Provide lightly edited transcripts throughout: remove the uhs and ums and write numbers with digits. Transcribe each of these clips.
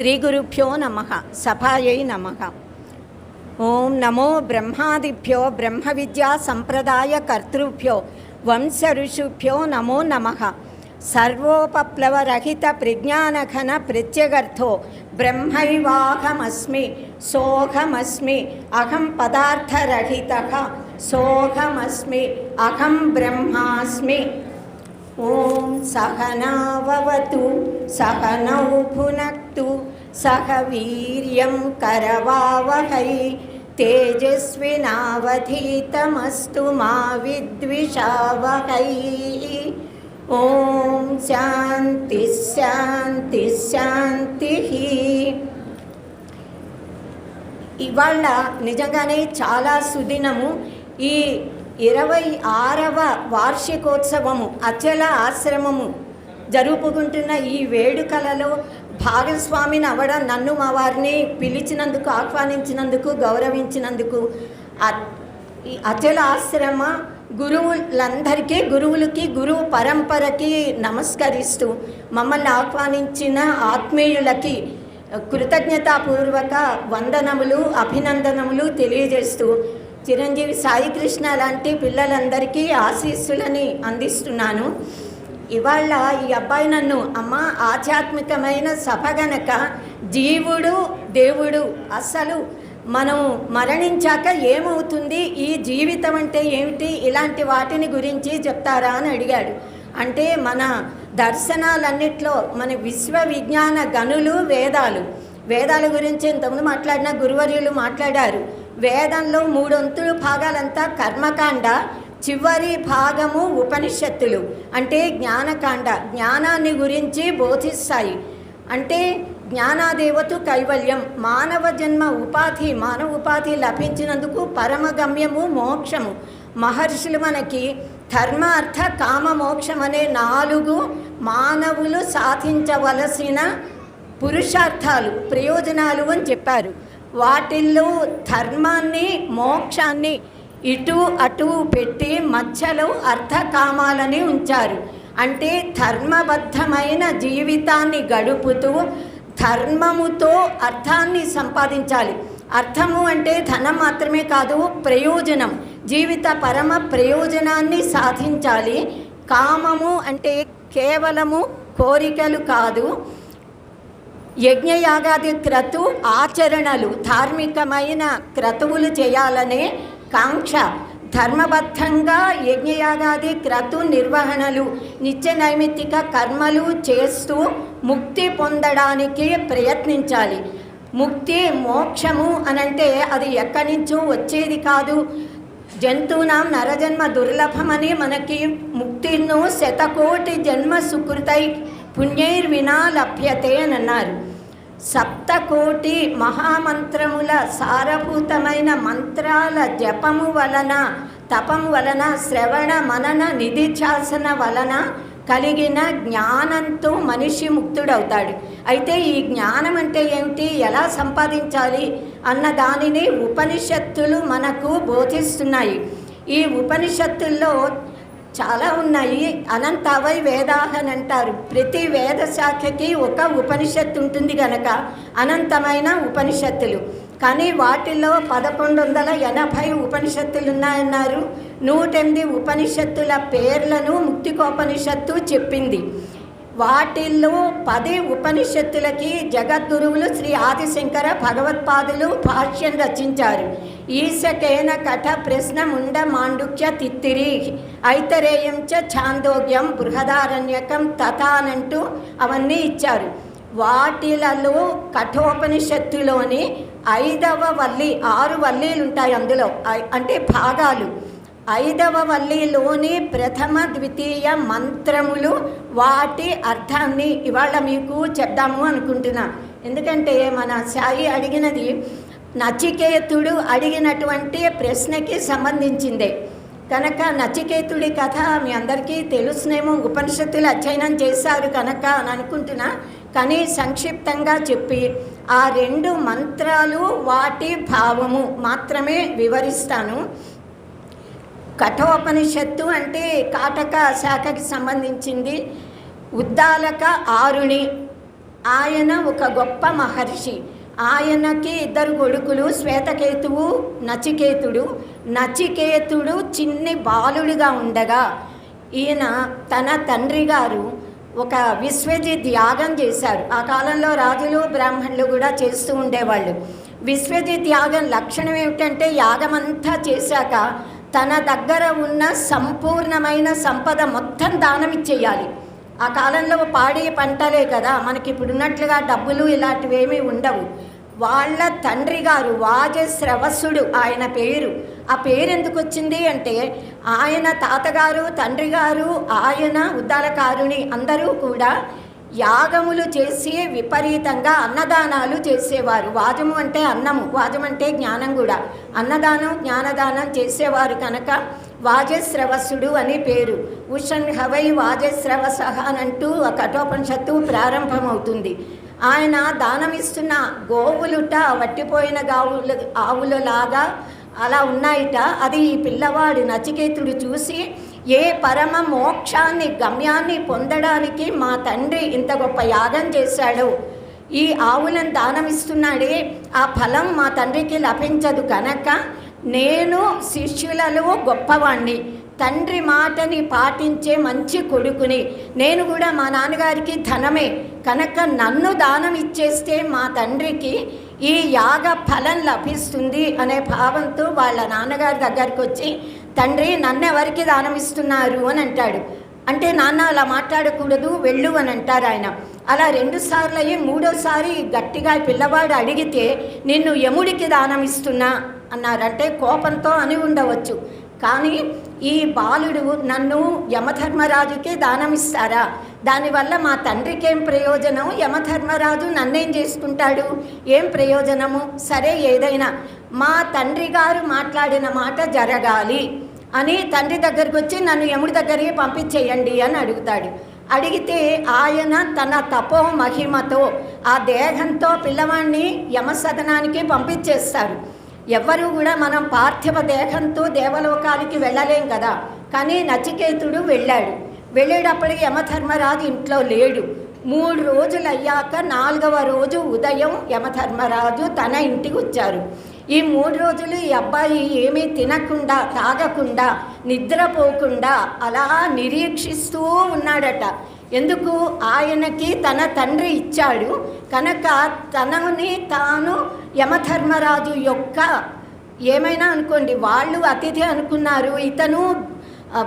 శ్రీ గురుభ్యో నమః. సభాయై నమః. ఓం నమో బ్రహ్మాదిభ్యో బ్రహ్మ విద్యా సంప్రదాయ కర్తృభ్యో వంశ ఋషుభ్యో నమో నమః. సర్వోపప్లవరహిత ప్రజ్ఞానఘన ప్రత్యగర్థో బ్రహ్మైవాహమస్మి సోహమస్మి అహం పదార్థరహితః సోహమస్మి అహం బ్రహ్మాస్మి. ఓం సహనావతు సహనౌ భునక్తు సహ వీర్యం కరవావహై తేజస్వినావధీతమస్తు మా విద్విషావహై. ఓం శాంతి శాంతి శాంతి. ఇవాళ నిజంగానే చాలా సుదినము. ఈ 26వ వార్షికోత్సవము అచల ఆశ్రమము జరుపుకుంటున్న ఈ వేడుకలలో భాగస్వామిని అవ్వడం, నన్ను మా వారిని పిలిచినందుకు, ఆహ్వానించినందుకు, గౌరవించినందుకు ఈ అచల ఆశ్రమ గురువులందరికీ, గురువులకి, గురువు పరంపరకి నమస్కరిస్తూ మమ్మల్ని ఆహ్వానించిన ఆత్మీయులకి కృతజ్ఞతాపూర్వక వందనములు, అభినందనములు తెలియజేస్తూ చిరంజీవి సాయికృష్ణ లాంటి పిల్లలందరికీ ఆశీస్సులని అందిస్తున్నాను. ఇవాళ ఈ అబ్బాయి నన్ను, అమ్మ ఆధ్యాత్మికమైన సభ గనక జీవుడు దేవుడు, అసలు మనం మరణించాక ఏమవుతుంది, ఈ జీవితం అంటే ఏమిటి, ఇలాంటి వాటిని గురించి చెప్తారా అని అడిగాడు. అంటే మన దర్శనాలన్నిట్లో మన విశ్వ విజ్ఞాన గనులు వేదాల గురించి ఇంతకుముందు మాట్లాడిన గురువర్యులు మాట్లాడారు. వేదంలో 3 భాగాలంతా కర్మకాండ, చివరి భాగము ఉపనిషత్తులు అంటే జ్ఞానకాండ, జ్ఞానాన్ని గురించి బోధిస్తాయి. అంటే జ్ఞానాదేవతు కైవల్యం, మానవ ఉపాధి లభించినందుకు పరమగమ్యము మోక్షము. మహర్షులు మనకి ధర్మ అర్థ కామ మోక్షం అనే 4 మానవులు సాధించవలసిన పురుషార్థాలు, ప్రయోజనాలు అని చెప్పారు. వాటిల్లో ధర్మాన్ని, మోక్షాన్ని ఇటు అటు పెట్టి మధ్యలో అర్థకామాలని ఉంచారు. అంటే ధర్మబద్ధమైన జీవితాన్ని గడుపుతూ ధర్మముతో అర్థాన్ని సంపాదించాలి. అర్థము అంటే ధనం మాత్రమే కాదు, ప్రయోజనం, జీవిత పరమ ప్రయోజనాన్ని సాధించాలి. కామము అంటే కేవలము కోరికలు కాదు, యజ్ఞయాగాది క్రతు ఆచరణలు, ధార్మికమైన క్రతువులు చేయాలనే కాంక్ష. ధర్మబద్ధంగా యజ్ఞయాగాది క్రతు నిర్వహణలు, నిత్య నైమిత్తిక కర్మలు చేస్తూ ముక్తి పొందడానికి ప్రయత్నించాలి. ముక్తి, మోక్షము అనంటే అది ఎక్కడి నుంచో వచ్చేది కాదు. జంతువునాం నరజన్మ దుర్లభమని మనకి ముక్తిను 100,000,000 జన్మ సుకృతై పుణ్యైర్వినా లభ్యతే అని అన్నారు. 7,000,000 మహామంత్రముల సారభూతమైన మంత్రాల జపము వలన, తపము వలన, శ్రవణ మనన నిధిధ్యాసన వలన కలిగిన జ్ఞానంతో మనిషి ముక్తుడవుతాడు. అయితే ఈ జ్ఞానం అంటే ఏమిటి, ఎలా సంపాదించాలి అన్న దానిని ఉపనిషత్తులు మనకు బోధిస్తున్నాయి. ఈ ఉపనిషత్తుల్లో చాలా ఉన్నాయి. అనంతావై వేదాహ అని అంటారు. ప్రతి వేద శాఖకి ఒక ఉపనిషత్తు ఉంటుంది కనుక అనంతమైన ఉపనిషత్తులు. కానీ వాటిల్లో 1180 ఉపనిషత్తులు ఉన్నాయన్నారు. 108 ఉపనిషత్తుల పేర్లను ముక్తికోపనిషత్తు చెప్పింది. వాటిల్లో 10 ఉపనిషత్తులకి జగద్గురువులు శ్రీ ఆదిశంకర భగవత్పాదులు భాష్యం రచించారు. ఈశకేన కఠ ప్రశ్న ముండ మాండుక్య తిత్తిరి ఐతరేయం చ ఛాందోగ్యం బృహదారణ్యకం తథానంటూ అవన్నీ ఇచ్చారు. వాటిలలో కఠోపనిషత్తులోని 5వ వల్లి, 6 వల్లీలు ఉంటాయి అందులో, అంటే భాగాలు. 5వ వల్లిలోని ప్రథమ ద్వితీయ మంత్రములు, వాటి అర్థాన్ని ఇవాళ మీకు చెప్దాము అనుకుంటున్నా. ఎందుకంటే మన సాయి అడిగినది నచికేతుడు అడిగినటువంటి ప్రశ్నకి సంబంధించిందే కనుక నచికేతుడి కథ మీ అందరికీ తెలుసునేమో, ఉపనిషత్తులు అధ్యయనం చేశారు కనుక అని అనుకుంటున్నా. కానీ సంక్షిప్తంగా చెప్పి ఆ 2 మంత్రాలు వాటి భావము మాత్రమే వివరిస్తాను. కఠోపనిషత్తు అంటే కాటక శాఖకి సంబంధించింది. ఉద్దాలక ఆరుణి ఆయన ఒక గొప్ప మహర్షి. ఆయనకి 2 కొడుకులు, శ్వేతకేతువు, నచికేతుడు. నచికేతుడు చిన్ని బాలుడిగా ఉండగా ఈయన తన తండ్రి గారు ఒక విశ్వజిత్ యాగం చేశారు. ఆ కాలంలో రాజులు బ్రాహ్మణులు కూడా చేస్తూ ఉండేవాళ్ళు. విశ్వజిత్ యాగం లక్షణం ఏమిటంటే యాగమంతా చేశాక తన దగ్గర ఉన్న సంపూర్ణమైన సంపద మొత్తం దానం ఇచ్చేయాలి. ఆ కాలంలో పాడి పంటలే కదా, మనకి ఇప్పుడున్నట్లుగా డబ్బులు ఇలాంటివి ఏమీ ఉండవు. వాళ్ళ తండ్రి గారు వాజశ్రవసుడు ఆయన పేరు. ఆ పేరు ఎందుకు వచ్చింది అంటే ఆయన తాతగారు, తండ్రి గారు, ఆయన ఉద్దాలకారుని అందరూ కూడా యాగములు చేసి విపరీతంగా అన్నదానాలు చేసేవారు. వాజము అంటే అన్నము, వాజం అంటే జ్ఞానం కూడా. అన్నదానం జ్ఞానదానం చేసేవారు కనుక వాజశ్రవసుడు అని పేరు. ఉషన్ హవై వాజశ్రవసహ అనంటూ కఠోపనిషత్తు ప్రారంభమవుతుంది. ఆయన దానమిస్తున్న గోవులుట వట్టిపోయిన ఆవులలాగా అలా ఉన్నాయిట. అది ఈ పిల్లవాడు నచికేతుడు చూసి ఏ పరమ మోక్షాన్ని గమ్యాన్ని పొందడానికి మా తండ్రి ఇంత గొప్ప యాగం చేశాడో, ఈ ఆవులను దానమిస్తున్నాడే ఆ ఫలం మా తండ్రికి లభించదు కనుక నేను శిష్యులలో గొప్పవాణ్ణి, తండ్రి మాటని పాటించే మంచి కొడుకుని, నేను కూడా మా నాన్నగారికి ధనమే కనుక నన్ను దానం ఇచ్చేస్తే మా తండ్రికి ఈ యాగ ఫలం లభిస్తుంది అనే భావంతో వాళ్ళ నాన్నగారి దగ్గరికి వచ్చి, తండ్రి నన్ను ఎవరికి దానం ఇస్తున్నారు అని అంటాడు. అంటే నాన్న అలా మాట్లాడకూడదు, వెళ్ళు అని అంటారు ఆయన. అలా 2 సార్లు అయ్యి 3వసారి గట్టిగా పిల్లవాడు అడిగితే నిన్ను యముడికి దానం ఇస్తున్నా అన్నారు. అంటే కోపంతో అని ఉండవచ్చు. కానీ ఈ బాలుడు నన్ను యమధర్మరాజుకే దానమిస్తారా, దానివల్ల మా తండ్రికి ఏం ప్రయోజనం, యమధర్మరాజు నన్నేం చేసుకుంటాడు, ఏం ప్రయోజనము, సరే ఏదైనా మా తండ్రి గారు మాట్లాడిన మాట జరగాలి అని తండ్రి దగ్గరికి వచ్చి నన్ను యముడి దగ్గరికి పంపించేయండి అని అడుగుతాడు. అడిగితే ఆయన తన తపో మహిమతో ఆ దేహంతో పిల్లవాడిని యమసదనానికి పంపించేస్తారు. ఎవ్వరూ కూడా మనం పార్థివ దేహంతో దేవలోకానికి వెళ్ళలేం కదా, కానీ నచికేతుడు వెళ్ళాడు. వెళ్ళేటప్పటికి యమధర్మరాజు ఇంట్లో లేడు. 3 రోజులు అయ్యాక 4వ రోజు ఉదయం యమధర్మరాజు తన ఇంటికి వచ్చారు. ఈ 3 రోజులు ఈ అబ్బాయి ఏమీ తినకుండా తాగకుండా నిద్రపోకుండా అలా నిరీక్షిస్తూ ఉన్నాడట. ఎందుకు, ఆయనకి తన తండ్రి ఇచ్చాడు కనుక తనని తాను యమధర్మరాజు యొక్క ఏమైనా అనుకోండి, వాళ్ళు అతిథి అనుకున్నారు, ఇతను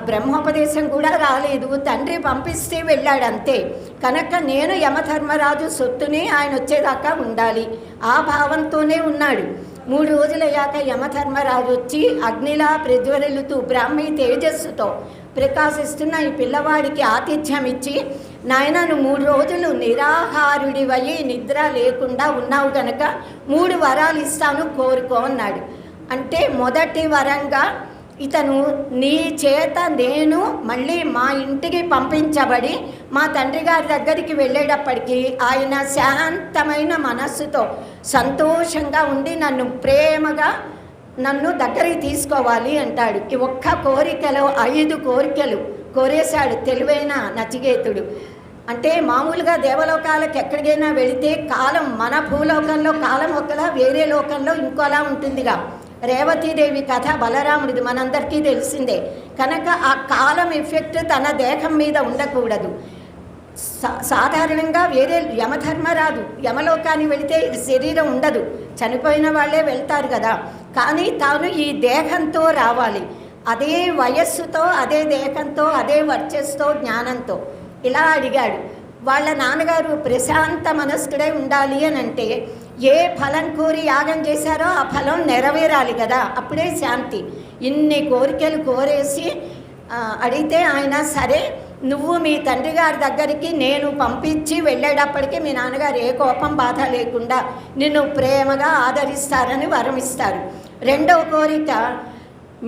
బ్రహ్మోపదేశం కూడా రాలేదు, తండ్రి పంపిస్తే వెళ్ళాడు అంతే. కనుక నేను యమధర్మరాజు సొత్తుని ఆయన వచ్చేదాకా ఉండాలి ఆ భావంతోనే ఉన్నాడు. 3 రోజులయ్యాక యమధర్మరాజు వచ్చి అగ్నిలా ప్రజ్వరిల్లుతూ బ్రాహ్మీ తేజస్సుతో ప్రకాశిస్తున్న ఈ పిల్లవాడికి ఆతిథ్యం ఇచ్చి, నాయన నువ్వు 3 రోజులు నిరాహారుడివయ్యి నిద్ర లేకుండా ఉన్నావు కనుక 3 వరాలు ఇస్తాను కోరుకో అన్నాడు. అంటే మొదటి వరంగా ఇతను నీ చేత నేను మళ్ళీ మా ఇంటికి పంపించబడి మా తండ్రి గారి దగ్గరికి వెళ్ళేటప్పటికీ ఆయన శాంతమైన మనస్సుతో సంతోషంగా ఉండి నన్ను ప్రేమగా నన్ను దగ్గరికి తీసుకోవాలి అంటాడు. ఈ ఒక్క కోరికలో 5 కోరికలు కోరేశాడు తెలివైన నచికేతుడు. అంటే మామూలుగా దేవలోకాలకు ఎక్కడికైనా వెళితే కాలం మన భూలోకంలో కాలం ఒకలా, వేరే లోకంలో ఇంకోలా ఉంటుందిగా. రేవతీదేవి కథ బలరాముడిది మనందరికీ తెలిసిందే కనుక ఆ కాలం ఎఫెక్ట్ తన దేహం మీద ఉండకూడదు. సాధారణంగా వేరే యమధర్మరాజు యమలోకానికి వెళితే శరీరం ఉండదు, చనిపోయిన వాళ్ళే వెళ్తారు కదా, కానీ తాను ఈ దేహంతో రావాలి, అదే వయస్సుతో అదే దేహంతో అదే వర్చస్సుతో జ్ఞానంతో. ఇలా అడిగాడు. వాళ్ళ నాన్నగారు ప్రశాంత మనస్కుడై ఉండాలి అని అంటే ఏ ఫలం కోరి యాగం చేశారో ఆ ఫలం నెరవేరాలి కదా, అప్పుడే శాంతి. ఇన్ని కోరికలు కోరేసి అడిగితే ఆయన సరే నువ్వు మీ తండ్రి గారి దగ్గరికి నేను పంపించి వెళ్ళేటప్పటికీ మీ నాన్నగారు ఏ కోపం బాధ లేకుండా నిన్ను ప్రేమగా ఆదరిస్తారని వరం ఇస్తారు. 2వ కోరిక,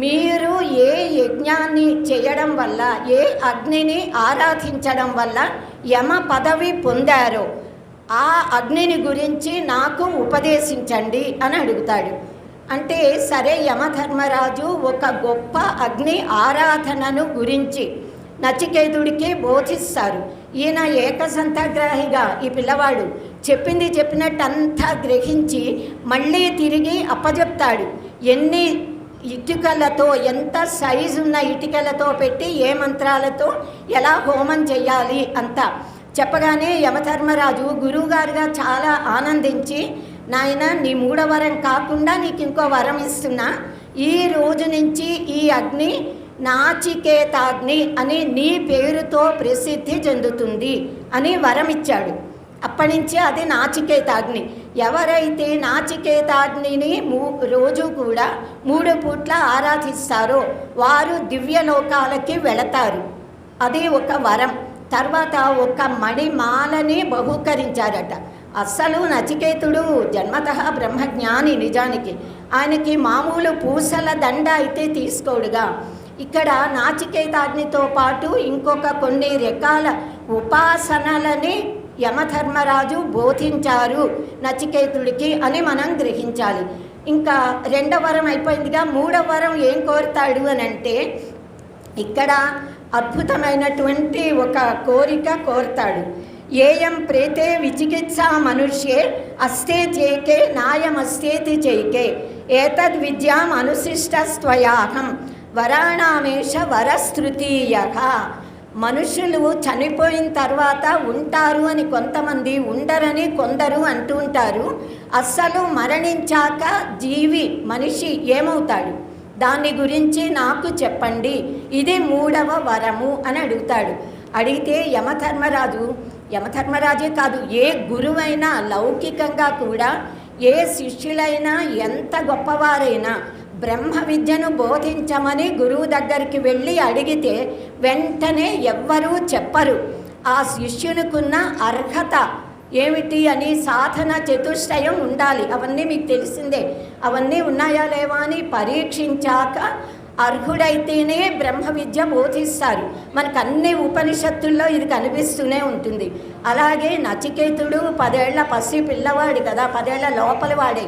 మీరు ఏ యజ్ఞాన్ని చేయడం వల్ల ఏ అగ్నిని ఆరాధించడం వల్ల యమ పదవి పొందారో ఆ అగ్నిని గురించి నాకు ఉపదేశించండి అని అడుగుతాడు. అంటే సరే యమధర్మరాజు ఒక గొప్ప అగ్ని ఆరాధనను గురించి నచికేతుడికి బోధిస్తారు. ఈయన ఏకసంతాగ్రాహిగా ఈ పిల్లవాడు చెప్పింది చెప్పినట్టు అంతా గ్రహించి మళ్ళీ తిరిగి అప్పచెప్తాడు. ఎన్ని ఇటుకలతో, ఎంత సైజు ఉన్న ఇటుకలతో పెట్టి ఏ మంత్రాలతో ఎలా హోమం చేయాలి అంతా చెప్పగానే యమధర్మరాజు గురువుగారుగా చాలా ఆనందించి, నాయన నీ 3వ వరం కాకుండా నీకు ఇంకో వరం ఇస్తున్నా, ఈ రోజు నుంచి ఈ అగ్ని నాచికేతాగ్ని అని నీ పేరుతో ప్రసిద్ధి చెందుతుంది అని వరం ఇచ్చాడు. అప్పటి నుంచి అది నాచికేతాగ్ని. ఎవరైతే నాచికేతాగ్నిని రోజు కూడా 3 పూట్ల ఆరాధిస్తారో వారు దివ్యలోకాలకి వెళతారు. అది ఒక వరం. తర్వాత ఒక మణిమాలని బహూకరించారట. అస్సలు నచికేతుడు జన్మతః బ్రహ్మజ్ఞాని. నిజానికి ఆయనకి మామూలు పూసల దండ అయితే తీసుకోడుగా. ఇక్కడ నాచికేతాగ్నితో పాటు ఇంకొక కొన్ని రకాల ఉపాసనలని యమధర్మరాజు బోధించారు నచికేతుడికి అని మనం గ్రహించాలి. ఇంకా 2వ వరం అయిపోయిందిగా. 3వ వరం ఏం కోరుతాడు అని అంటే, ఇక్కడ అద్భుతమైనటువంటి ఒక కోరిక కోరుతాడు. ఏయం ప్రేతే విచికిత్సా మనుష్యే అస్తే చేకే నాయమస్తేతి చైకే ఏతద్ విద్యాం అనుశిష్టస్త్వయాహం వరాణామేష వరస్తృతీయః. మనుషులు చనిపోయిన తర్వాత ఉంటారు అని కొంతమంది, ఉండరని కొందరు అంటూ ఉంటారు. అస్సలు మరణించాక మనిషి ఏమవుతాడు, దాని గురించి నాకు చెప్పండి, ఇది 3వ వరము అని అడుగుతాడు. అడిగితే యమధర్మరాజే కాదు, ఏ గురువైనా లౌకికంగా కూడా ఏ శిష్యులైనా ఎంత గొప్పవారైనా బ్రహ్మ విద్యను బోధించమని గురువు దగ్గరికి వెళ్ళి అడిగితే వెంటనే ఎవ్వరూ చెప్పరు. ఆ శిష్యునికున్న అర్హత ఏమిటి అని సాధన చతుష్టయం ఉండాలి. అవన్నీ మీకు తెలిసిందే. అవన్నీ ఉన్నాయా లేవా అని పరీక్షించాక అర్హుడైతేనే బ్రహ్మ విద్య బోధిస్తారు. మనకు అన్ని ఉపనిషత్తుల్లో ఇది కనిపిస్తూనే ఉంటుంది. అలాగే నచికేతుడు 10 ఏళ్ల పసి పిల్లవాడు కదా, 10 ఏళ్ల లోపల వాడే.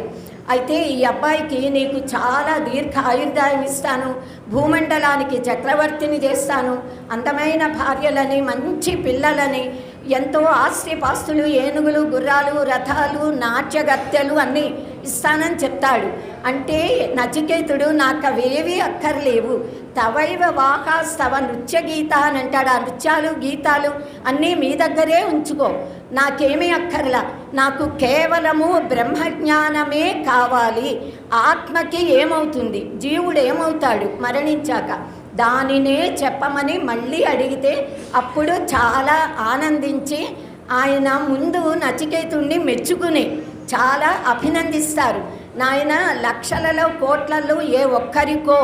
అయితే ఈ అబ్బాయికి నీకు చాలా దీర్ఘ ఆయుర్దాయం ఇస్తాను, భూమండలానికి చక్రవర్తిని చేస్తాను, అందమైన భార్యలని, మంచి పిల్లలని, ఎంతో ఆస్తిపాస్తులు, ఏనుగులు, గుర్రాలు, రథాలు, నాట్యగత్తెలు అన్నీ ఇస్తానని చెప్తాడు. అంటే నచికేతుడు నాకు అవేవి అక్కర్లేవు, తవైవ వాహాస్తవ నృత్య గీత అని అంటాడు. ఆ నృత్యాలు గీతాలు అన్నీ మీ దగ్గరే ఉంచుకో, నాకేమీ అక్కర్లా, నాకు కేవలము బ్రహ్మజ్ఞానమే కావాలి. ఆత్మకి ఏమవుతుంది, జీవుడు ఏమవుతాడు మరణించాక, దానినే చెప్పమని మళ్ళీ అడిగితే అప్పుడు చాలా ఆనందించి ఆయన ముందు నచికేతుడిని మెచ్చుకుని చాలా అభినందిస్తారు. నాయన, లక్షలలో కోట్లలో ఏ ఒక్కరికో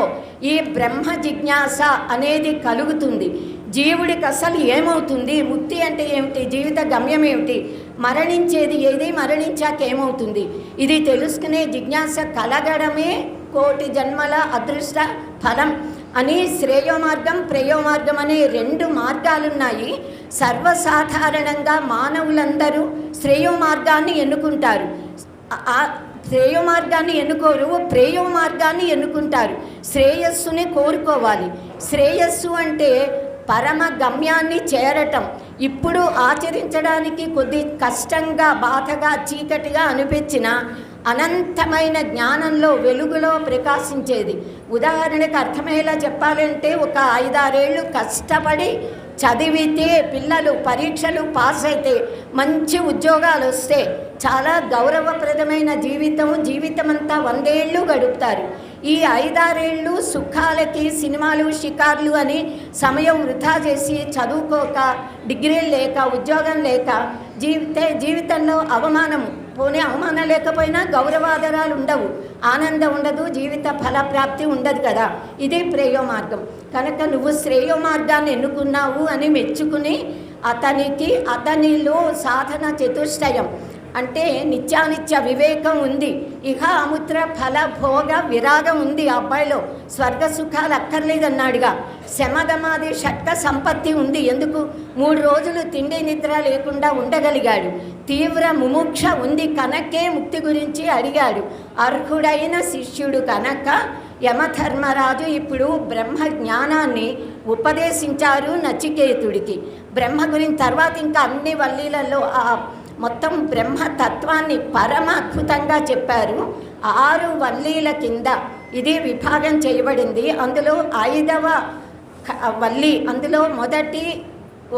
ఈ బ్రహ్మ జిజ్ఞాస అనేది కలుగుతుంది. జీవుడికి అసలు ఏమవుతుంది, ముక్తి అంటే ఏమిటి, జీవిత గమ్యం ఏమిటి, మరణించేది ఏది, మరణించాక ఏమవుతుంది, ఇది తెలుసుకునే జిజ్ఞాస కలగడమే కోటి జన్మల అదృష్ట ఫలం అని శ్రేయోమార్గం ప్రేయోమార్గం అనే 2 మార్గాలున్నాయి. సర్వసాధారణంగా మానవులందరూ శ్రేయోమార్గాన్ని ఎన్నుకుంటారు, శ్రేయోమార్గాన్ని ఎన్నుకోరు, ప్రేయోమార్గాన్ని ఎన్నుకుంటారు. శ్రేయస్సుని కోరుకోవాలి. శ్రేయస్సు అంటే పరమ గమ్యాన్ని చేరటం. ఇప్పుడు ఆచరించడానికి కొద్ది కష్టంగా, బాధగా, చీకటిగా అనిపించిన అనంతమైన జ్ఞానంలో, వెలుగులో ప్రకాశించేది. ఉదాహరణకు అర్థమయ్యేలా చెప్పాలంటే, ఒక 5-6 ఏళ్ళు కష్టపడి చదివితే, పిల్లలు పరీక్షలు పాస్ అయితే, మంచి ఉద్యోగాలు వస్తే చాలా గౌరవప్రదమైన జీవితం అంతా 100 ఏళ్ళు గడుపుతారు. ఈ 5-6 ఏళ్ళు సుఖాలకి, సినిమాలు, షికార్లు అని సమయం వృధా చేసి చదువుకోక, డిగ్రీలు లేక, ఉద్యోగం లేక జీవితంలో అవమానము, పోనీ అవమానం లేకపోయినా గౌరవాదరాలు ఉండవు, ఆనందం ఉండదు, జీవిత ఫలప్రాప్తి ఉండదు కదా. ఇది ప్రేయో మార్గం. కనుక నువ్వు శ్రేయో మార్గాన్ని ఎన్నుకున్నావు అని మెచ్చుకుని అతనిలో సాధన చతుష్టయం అంటే నిత్యానిత్య వివేకం ఉంది, ఇహ అముత్ర ఫల భోగ విరాగం ఉంది. ఆ అబ్బాయిలో స్వర్గ సుఖాలు అక్కర్లేదన్నాడుగా. శమదమాది షట్క సంపత్తి ఉంది. ఎందుకు 3 రోజులు తిండి నిద్ర లేకుండా ఉండగలిగాడు. తీవ్ర ముముక్ష ఉంది కనుకే ముక్తి గురించి అడిగాడు. అర్హుడైన శిష్యుడు కనుక యమధర్మరాజు ఇప్పుడు బ్రహ్మ జ్ఞానాన్ని ఉపదేశించారు నచికేతుడికి. బ్రహ్మ గురించి తర్వాత ఇంకా అన్ని వల్లీలలో ఆ మొత్తం బ్రహ్మతత్వాన్ని పరమ అద్భుతంగా చెప్పారు. 6 వల్లీల కింద ఇది విభాగం చేయబడింది. అందులో 5వ వల్లి, అందులో మొదటి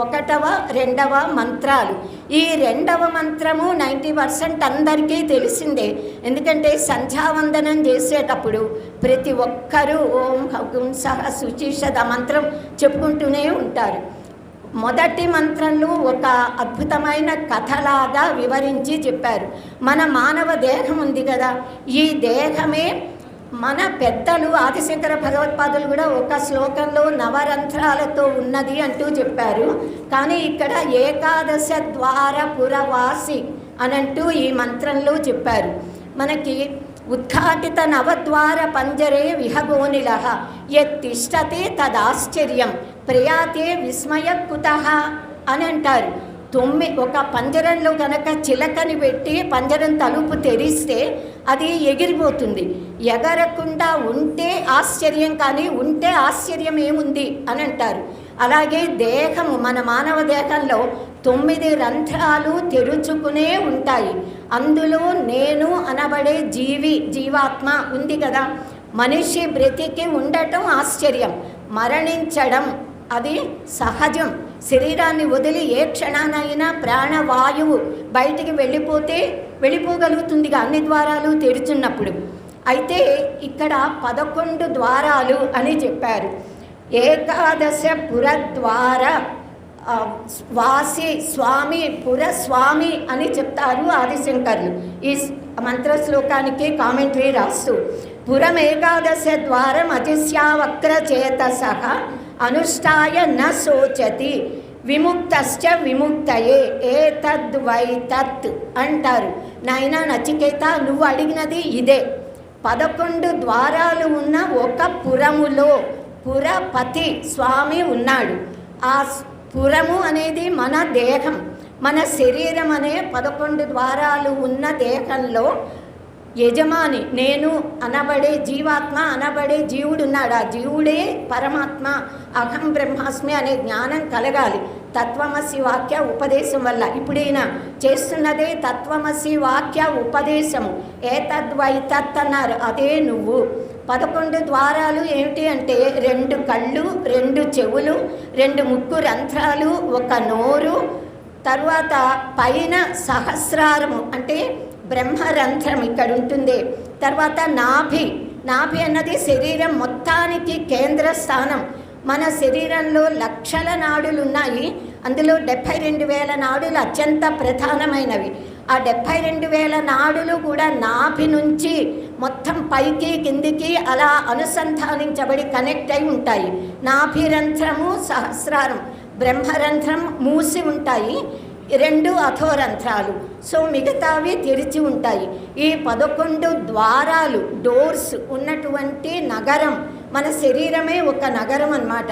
1వ 2వ మంత్రాలు. ఈ 2వ మంత్రము 90% అందరికీ తెలిసిందే. ఎందుకంటే సంధ్యావందనం చేసేటప్పుడు ప్రతి ఒక్కరూ ఓం హగుం సహ శుచిషద మంత్రం చెప్పుకుంటూనే ఉంటారు. మొదటి మంత్రంలో ఒక అద్భుతమైన కథలాగా వివరించి చెప్పారు. మన మానవ దేహం ఉంది కదా, ఈ దేహమే మన పెద్దలు ఆదిశంకర భగవత్పాదులు కూడా ఒక శ్లోకంలో నవరంధ్రాలతో ఉన్నది అంటూ చెప్పారు. కానీ ఇక్కడ ఏకాదశ ద్వార పురవాసి అనంటూ ఈ మంత్రంలో చెప్పారు. మనకి ఉద్ఘాటిత నవద్వార పంజరే విహగోనిల యత్తిష్టతే తదాశ్చర్యం ప్రయాతే విస్మయ కుతః అని అంటారు. ఒక పంజరంలో కనుక చిలకని పెట్టి పంజరం తలుపు తెరిస్తే అది ఎగిరిపోతుంది. ఎగరకుండా ఉంటే ఆశ్చర్యం, కానీ ఉంటే ఆశ్చర్యం ఏముంది అని అంటారు. అలాగే దేహము, మన మానవ దేహంలో 9 రంధ్రాలు తెరుచుకునే ఉంటాయి. అందులో నేను అనబడే జీవాత్మ ఉంది కదా. మనిషి బ్రతికి ఉండటం ఆశ్చర్యం, మరణించడం అది సహజం. శరీరాన్ని వదిలి ఏ క్షణానైనా ప్రాణవాయువు బయటికి వెళ్ళిపోగలుగుతుంది అన్ని ద్వారాలు తెరుచున్నప్పుడు. అయితే ఇక్కడ 11 ద్వారాలు అని చెప్పారు. ఏకాదశ పురద్వార వాసి స్వామి పురస్వామి అని చెప్తారు ఆదిశంకర్లు. ఈ మంత్ర శ్లోకానికి కామెంటరీ రాస్తూ, పురమేకాదశ ద్వారం అతిశ్యావక్ర చేతసః అనుష్ఠాయ న శోచతి విముక్తశ్చ విముక్తయే ఏతద్వైతత్ అంటారు. నాయనా నచికేత, నువ్వు అడిగినది ఇదే. 11 ద్వారాలు ఉన్న ఒక పురములో పురపతి స్వామి ఉన్నాడు. ఆ పురము అనేది మన దేహం, మన శరీరం అనే 11 ద్వారాలు ఉన్న దేహంలో యజమాని నేను అనబడే జీవాత్మ అనబడే జీవుడున్నాడు. ఆ జీవుడే పరమాత్మ, అహం బ్రహ్మాస్మి అనే జ్ఞానం కలగాలి తత్వమసి వాక్య ఉపదేశం వల్ల. ఇప్పుడు ఈయన చేస్తున్నదే తత్వమసి వాక్య ఉపదేశము. ఏతద్వైతత్ అన్నారు, అదే నువ్వు. 11 ద్వారాలు ఏమిటి అంటే 2 కళ్ళు, 2 చెవులు, 2 ముక్కు రంధ్రాలు, 1 నోరు, తర్వాత పైన సహస్రారము అంటే బ్రహ్మరంధ్రం ఇక్కడ ఉంటుంది. తర్వాత నాభి అన్నది శరీరం మొత్తానికి కేంద్ర స్థానం. మన శరీరంలో లక్షల నాడులు ఉన్నాయి. అందులో 72,000 నాడులు అత్యంత ప్రధానమైనవి. ఆ 72,000 నాడులు కూడా నాభి నుంచి మొత్తం పైకి కిందికి అలా అనుసంధానించబడి కనెక్ట్ అయి ఉంటాయి. నాభిరంధ్రము సహస్రారం, బ్రహ్మరంధ్రం మూసి ఉంటాయి, 2 అధోరంధ్రాలు. సో మిగతావి తెరిచి ఉంటాయి. ఈ 11 ద్వారాలు డోర్స్ ఉన్నటువంటి నగరం మన శరీరమే ఒక నగరం అన్నమాట.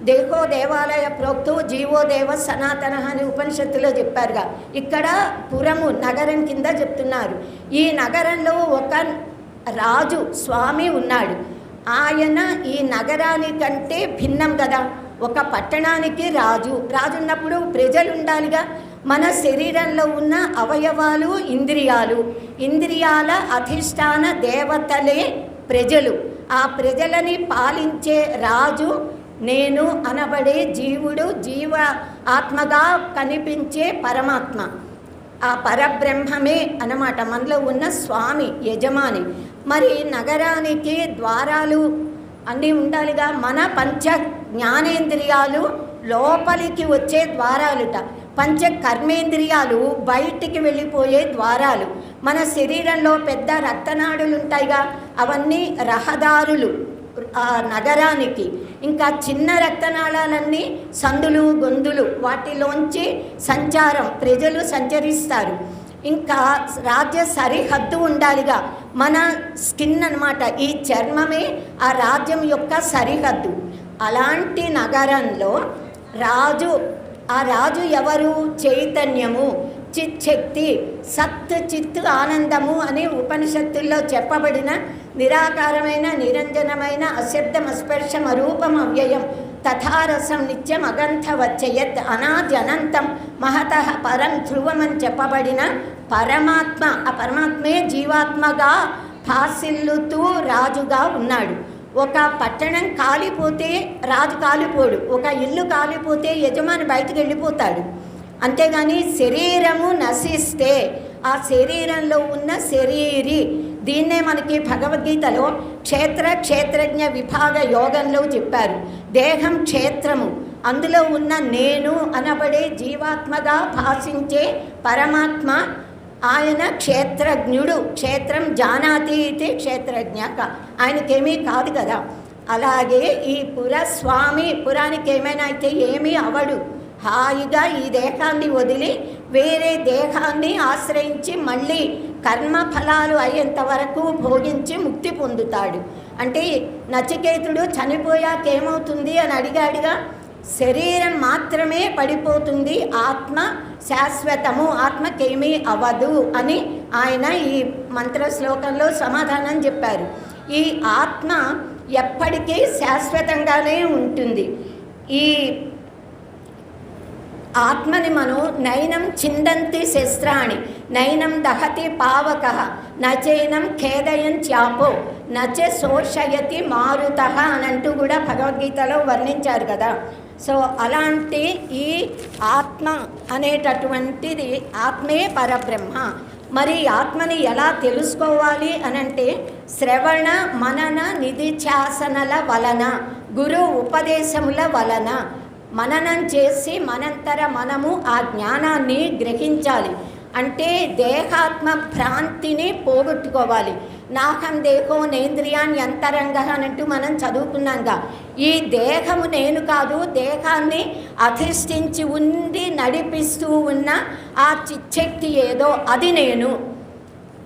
దేహో దేవాలయ ప్రోక్తు జీవో దేవ సనాతన అని ఉపనిషత్తులో చెప్పారుగా. ఇక్కడ పురము నగరం కింద చెప్తున్నారు. ఈ నగరంలో ఒక రాజు స్వామి ఉన్నాడు. ఆయన ఈ నగరానికంటే భిన్నం కదా. ఒక పట్టణానికి రాజు ఉన్నప్పుడు ప్రజలు ఉండాలిగా. మన శరీరంలో ఉన్న అవయవాలు ఇంద్రియాల అధిష్టాన దేవతలే ప్రజలు. ఆ ప్రజలని పాలించే రాజు నేను అనబడే జీవుడు, జీవ ఆత్మగా కనిపించే పరమాత్మ, ఆ పరబ్రహ్మమే అన్నమాట. మనలో ఉన్న స్వామి యజమాని. మరి నగరానికి ద్వారాలు అన్నీ ఉండాలిగా. మన పంచ జ్ఞానేంద్రియాలు లోపలికి వచ్చే ద్వారాలుట, పంచ కర్మేంద్రియాలు బయటికి వెళ్ళిపోయే ద్వారాలు. మన శరీరంలో పెద్ద రక్తనాడులు ఉంటాయిగా, అవన్నీ రహదారులు ఆ నగరానికి. ఇంకా చిన్న రక్తనాళాలన్నీ సందులు గొంతులు, వాటిలోంచి సంచారం, ప్రజలు సంచరిస్తారు. ఇంకా రాజ్య సరిహద్దు ఉండాలిగా. మన స్కిన్ అన్నమాట, ఈ చర్మమే ఆ రాజ్యం యొక్క సరిహద్దు. అలాంటి నగరంలో ఆ రాజు ఎవరు? చైతన్యము, చిచ్చక్తి, సత్ చిత్ ఆనందము అని ఉపనిషత్తుల్లో చెప్పబడిన నిరాకారమైన నిరంజనమైన అశబ్దం అస్పర్శం అరూపం అవ్యయం తథారసం నిత్యం అగంధవచ్చయత్ అనాద్యనంతం మహతః పరం ధ్రువమని చెప్పబడిన పరమాత్మ, ఆ పరమాత్మే జీవాత్మగా భాసిల్లుతూ రాజుగా ఉన్నాడు. ఒక పట్టణం కాలిపోతే రాజు కాలిపోడు, ఒక ఇల్లు కాలిపోతే యజమాని బయటకు వెళ్ళిపోతాడు. అంతేగాని శరీరము నశిస్తే ఆ శరీరంలో ఉన్న శరీరి, దీన్నే మనకి భగవద్గీతలో క్షేత్రజ్ఞ విభాగ యోగంలో చెప్పారు. దేహం క్షేత్రము, అందులో ఉన్న నేను అనబడే జీవాత్మగా భాషించే పరమాత్మ ఆయన క్షేత్రజ్ఞుడు. క్షేత్రం జానాతి ఇది క్షేత్రజ్ఞక, ఆయనకేమీ కాదు కదా. అలాగే ఈ పురస్వామి, పురానికి ఏమైనా అయితే ఏమీ అవడు, హాయిగా ఈ దేహాన్ని వదిలి వేరే దేహాన్ని ఆశ్రయించి మళ్ళీ కర్మఫలాలు అయ్యేంత వరకు భోగించి ముక్తి పొందుతాడు. అంటే నచికేతుడు చనిపోయాక ఏమవుతుంది అని అడిగాడుగా, శరీరం మాత్రమే పడిపోతుంది, ఆత్మ శాశ్వతము, ఆత్మకేమీ అవ్వదు అని ఆయన ఈ మంత్ర శ్లోకంలో సమాధానం చెప్పారు. ఈ ఆత్మ ఎప్పటికీ శాశ్వతంగానే ఉంటుంది. ఈ ఆత్మని మనం నైనం చిందంతి శస్త్రాణి నైనం దహతి పావక నచైనం ఖేదయం త్యాపో నచ శోషయతి మారుత అని అంటూ కూడా భగవద్గీతలో వర్ణించారు కదా. సో అలాంటి ఈ ఆత్మ అనేటటువంటిది ఆత్మే పరబ్రహ్మ. మరి ఆత్మని ఎలా తెలుసుకోవాలి అనంటే శ్రవణ మనన నిధిధ్యాసనల వలన, గురు ఉపదేశముల వలన మననం చేసి మనంతర మనము ఆ జ్ఞానాన్ని గ్రహించాలి. అంటే దేహాత్మ భ్రాంతిని పోగొట్టుకోవాలి. నాహం దేహో నేంద్రియాన్ని అంతరంగ అనంటూ మనం చదువుకున్నాంగా. ఈ దేహము నేను కాదు, దేహాన్ని అధిష్ఠించి ఉండి నడిపిస్తూ ఉన్న ఆ చిచ్చక్తి ఏదో అది నేను.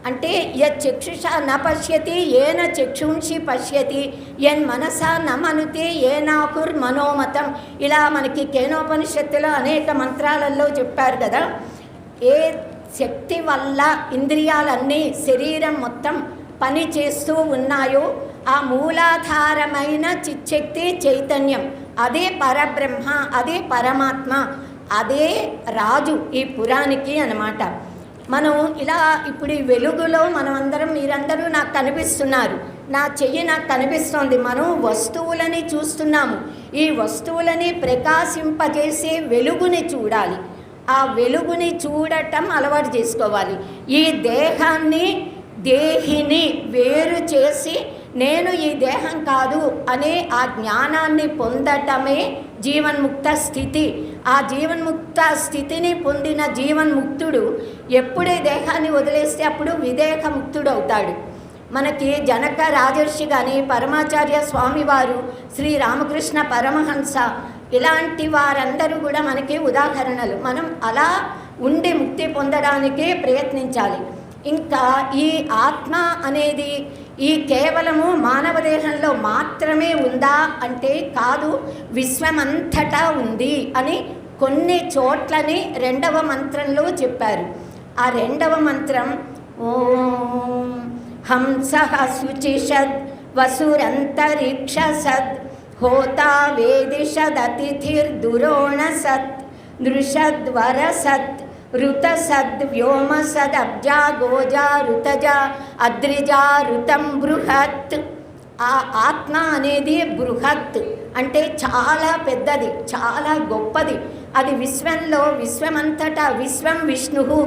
అంటే యక్షుష న పశ్యతి ఏన చక్షుంషి పశ్యతి ఎన్ మనసా న మనుతే ఏనాకుర్ మనోమతం. ఇలా మనకి కేనోపనిషత్తులో అనేక మంత్రాలలో చెప్పారు కదా. ఏ శక్తి వల్ల ఇంద్రియాలన్నీ శరీరం మొత్తం పని చేస్తూ ఉన్నాయో ఆ మూలాధారమైన చిచ్చక్తి చైతన్యం, అదే పరబ్రహ్మ, అదే పరమాత్మ, అదే రాజు ఈ పురానికి అన్నమాట. మనం ఇలా ఇప్పుడు ఈ వెలుగులో మనమందరం, మీరందరూ నాకు కనిపిస్తున్నారు, నా చెయ్యి నాకు కనిపిస్తోంది. మనం వస్తువులని చూస్తున్నాము. ఈ వస్తువులని ప్రకాశింపజేసే వెలుగుని చూడాలి. ఆ వెలుగుని చూడటం అలవాటు చేసుకోవాలి. ఈ దేహాన్ని దేహిని వేరు చేసి నేను ఈ దేహం కాదు అనే ఆ జ్ఞానాన్ని పొందటమే జీవన్ముక్త స్థితి. ఆ జీవన్ముక్త స్థితిని పొందిన జీవన్ముక్తుడు ఎప్పుడే దేహాన్ని వదిలేస్తే అప్పుడు విదేహముక్తుడు అవుతాడు. మనకి జనక రాజర్షి కానీ, పరమాచార్య స్వామివారు, శ్రీరామకృష్ణ పరమహంస, ఇలాంటి వారందరూ కూడా మనకి ఉదాహరణలు. మనం అలా ఉండి ముక్తి పొందడానికి ప్రయత్నించాలి. ఇంకా ఈ ఆత్మ అనేది ఈ కేవలము మానవ దేహంలో మాత్రమే ఉందా అంటే కాదు, విశ్వమంతటా ఉంది అని కొన్ని చోట్లని 2వ మంత్రంలో చెప్పారు. ఆ 2వ మంత్రం ఓం హంసః శుచిషద్ వసురంతరిక్షసద్ హోతా వేదిషదతిథిర్దురోణసత్ నృషద్వరసత్ ఋతసద్ వ్యోమసద్ అబ్జా గోజా ఋతజా అద్రిజా ఋతం బృహత్. ఆ ఆత్మ అనేది బృహత్ అంటే చాలా పెద్దది, చాలా గొప్పది. అది విశ్వంలో, విశ్వమంతటా, విశ్వం విష్ణువు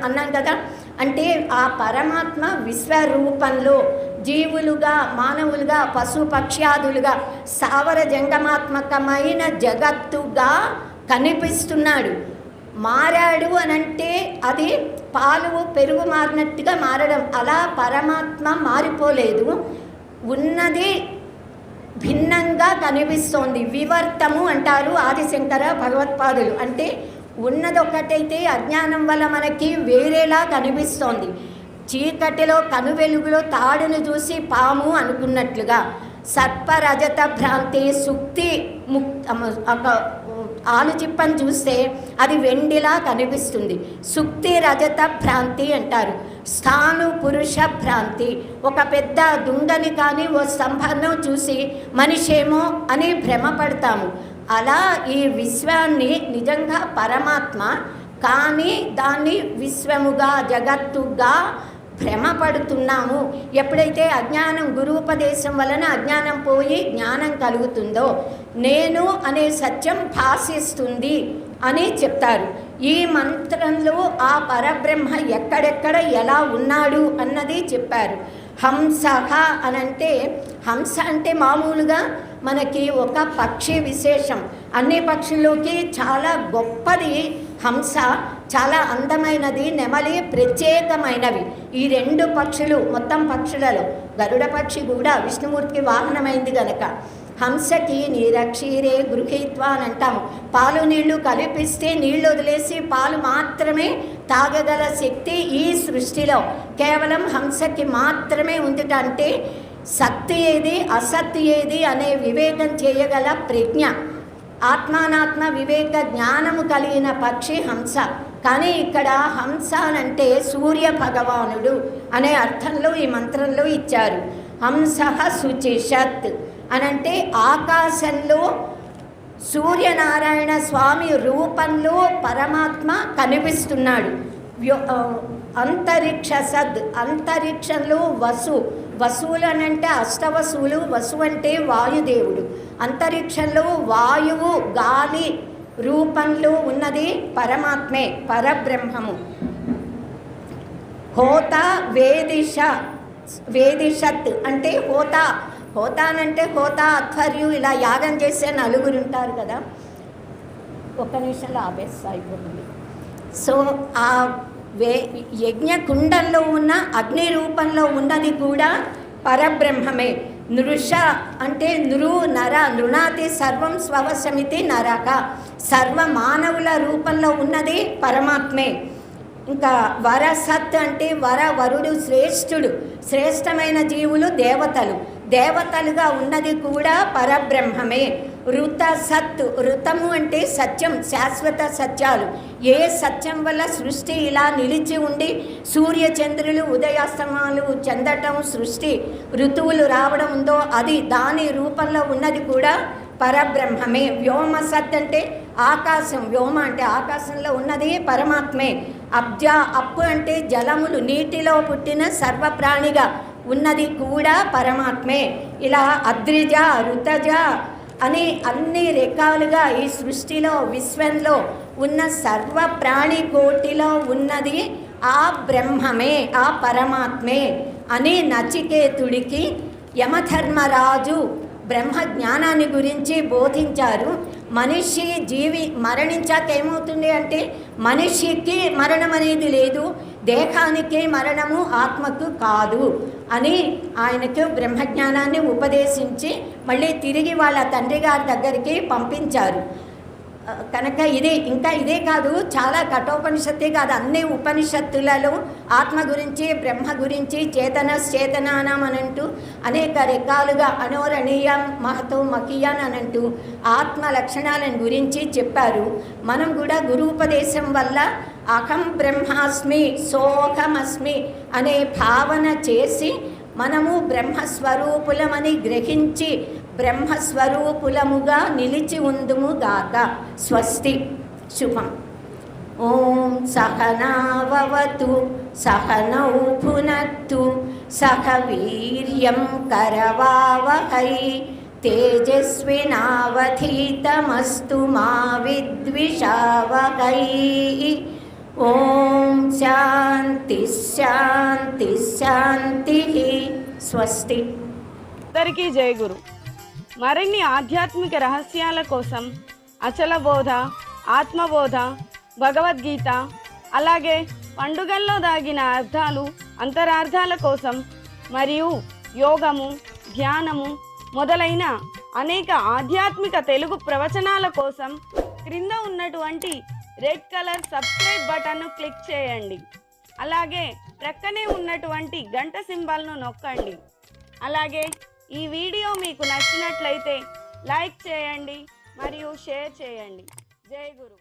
అన్నాం కదా. అంటే ఆ పరమాత్మ విశ్వరూపంలో జీవులుగా, మానవులుగా, పశు పక్ష్యాదులుగా స్థావర జంగమాత్మకమైన జగత్తుగా కనిపిస్తున్నాడు. మారాడు అనంటే అది పాలు పెరుగు మారినట్టుగా మారడం. అలా పరమాత్మ మారిపోలేదు, ఉన్నది భిన్నంగా కనిపిస్తోంది. వివర్తము అంటారు ఆదిశంకర భగవత్పాదులు. అంటే ఉన్నదొక్కటైతే అజ్ఞానం వల్ల మనకి వేరేలా కనిపిస్తోంది. చీకటిలో కనువెలుగులో తాడును చూసి పాము అనుకున్నట్లుగా సర్పరజత భ్రాంతి, సుక్తి ఆలుచిప్పని చూస్తే అది వెండిలా కనిపిస్తుంది. సుక్తి రజత భ్రాంతి అంటారు. స్థాను పురుష భ్రాంతి, ఒక పెద్ద దుంగని కానీ ఓ స్తంభాన్ని చూసి మనిషేమో అని భ్రమపడతాము. అలా ఈ విశ్వాన్ని నిజంగా పరమాత్మ, కానీ దాన్ని విశ్వముగా జగత్తుగా భ్రమపడుతున్నాము. ఎప్పుడైతే అజ్ఞానం, గురూపదేశం వలన అజ్ఞానం పోయి జ్ఞానం కలుగుతుందో నేను అనే సత్యం భాషిస్తుంది అని చెప్తారు. ఈ మంత్రంలో ఆ పరబ్రహ్మ ఎక్కడెక్కడ ఎలా ఉన్నాడు అన్నది చెప్పారు. హంసః అనంటే, హంస అంటే మామూలుగా మనకి ఒక పక్షి విశేషం. అన్ని పక్షుల్లోకి చాలా గొప్పది హంస, చాలా అందమైనది నెమలి, ప్రత్యేకమైనవి. ఈ రెండు పక్షులు మొత్తం పక్షులలో గరుడ పక్షి కూడా విష్ణుమూర్తికి వాహనమైంది గనక హంసకి నీరక్షీరే గృహీత్వా అని అంటాము. పాలు నీళ్లు కలిపిస్తే నీళ్లు వదిలేసి పాలు మాత్రమే తాగగల శక్తి ఈ సృష్టిలో కేవలం హంసకి మాత్రమే ఉంది. అంటే సత్తు ఏది అసత్తు ఏది అనే వివేకం చేయగల ప్రజ్ఞ, ఆత్మానాత్మ వివేక జ్ఞానము కలిగిన పక్షి హంస. కానీ ఇక్కడ హంస అంటే సూర్య భగవానుడు అనే అర్థంలో ఈ మంత్రంలో ఇచ్చారు. హంసః శుచిషత్ అనంటే ఆకాశంలో సూర్యనారాయణ స్వామి రూపంలో పరమాత్మ కనిపిస్తున్నాడు. అంతరిక్ష సద్, అంతరిక్షంలో వసువులు అనంటే అష్టవసువులు, వసువు అంటే వాయుదేవుడు. అంతరిక్షంలో వాయువు గాలి రూపంలో ఉన్నది పరమాత్మే, పరబ్రహ్మము. హోత వేదిషత్ అంటే హోతానంటే హోతా అధ్వర్యు, ఇలా యాగం చేసే నలుగురు ఉంటారు కదా, ఒక్క నిమిషంలో ఆపేస్తా అయిపోతుంది. సో ఆ యజ్ఞకుండంలో ఉన్న అగ్ని రూపంలో ఉన్నది కూడా పరబ్రహ్మమే. నృష అంటే నృణాతి సర్వం స్వవశమితి నరక, సర్వ మానవుల రూపంలో ఉన్నది పరమాత్మే. ఇంకా వరసత్ అంటే వరుడు శ్రేష్ఠుడు, శ్రేష్టమైన జీవులు దేవతలుగా ఉన్నది కూడా పరబ్రహ్మమే. ఋతసత్, ఋతము అంటే సత్యం, శాశ్వత సత్యాలు. ఏ సత్యం వల్ల సృష్టి ఇలా నిలిచి ఉండి సూర్యచంద్రులు ఉదయాస్తమాలు చెందటం, సృష్టి ఋతువులు రావడం ఉందో అది దాని రూపంలో ఉన్నది కూడా పరబ్రహ్మమే. వ్యోమసత్ అంటే ఆకాశం, వ్యోమ అంటే ఆకాశంలో ఉన్నది పరమాత్మే. అప్పు అంటే జలములు, నీటిలో పుట్టిన సర్వప్రాణిగా ఉన్నది కూడా పరమాత్మే. ఇలా అద్రిజ, ఋతజ అని అన్ని రకాలుగా ఈ సృష్టిలో విశ్వంలో ఉన్న సర్వ ప్రాణి కోటిలో ఉన్నది ఆ బ్రహ్మమే, ఆ పరమాత్మే అని నచికేతుడికి యమధర్మరాజు బ్రహ్మ జ్ఞానాన్ని గురించి బోధించారు. మనిషి మరణించాక ఏమవుతుంది అంటే మనిషికి మరణం అనేది లేదు, దేహానికి మరణము ఆత్మకు కాదు అని ఆయనకు బ్రహ్మజ్ఞానాన్ని ఉపదేశించి మళ్ళీ తిరిగి వాళ్ళ తండ్రి గారి దగ్గరికి పంపించారు. కనుక ఇదే కాదు, చాలా కఠోపనిషత్తే కాదు, అన్ని ఉపనిషత్తులలో ఆత్మ గురించి, బ్రహ్మ గురించి, చేతనానం అనంటూ అనేక రకాలుగా అనోరణీయం మహతో మకీయాన్ అనంటూ ఆత్మ లక్షణాలను గురించి చెప్పారు. మనం కూడా గురూపదేశం వల్ల అహం బ్రహ్మాస్మి సోహమస్మి అనే భావన చేసి మనము బ్రహ్మస్వరూపులమని గ్రహించి బ్రహ్మస్వరూపులముగా నిలిచి ఉందుముగాక. స్వస్తి. శుభం. ఓం సహనావతు సహనౌ భునత్తు సహ వీర్యం కరవావహై తేజస్వినావధీతమస్తు మా విద్విషావహై. ఓం శాంతి శాంతి శాంతి. స్వస్తి. అందరికీ జయ గురు. మరిన్ని ఆధ్యాత్మిక రహస్యాల కోసం అచల బోధ, ఆత్మబోధ, భగవద్గీత, అలాగే పండుగల్లో దాగిన అర్థాలు, అంతరార్థాల కోసం మరియు యోగము, ధ్యానము మొదలైన అనేక ఆధ్యాత్మిక తెలుగు ప్రవచనాల కోసం క్రింద ఉన్నటువంటి రెడ్ కలర్ సబ్స్క్రైబ్ బటన్ను క్లిక్ చేయండి. అలాగే ప్రక్కనే ఉన్నటువంటి గంట సింబల్ను నొక్కండి. అలాగే ఈ వీడియో మీకు నచ్చినట్లయితే లైక్ చేయండి మరియు షేర్ చేయండి. జై గురు.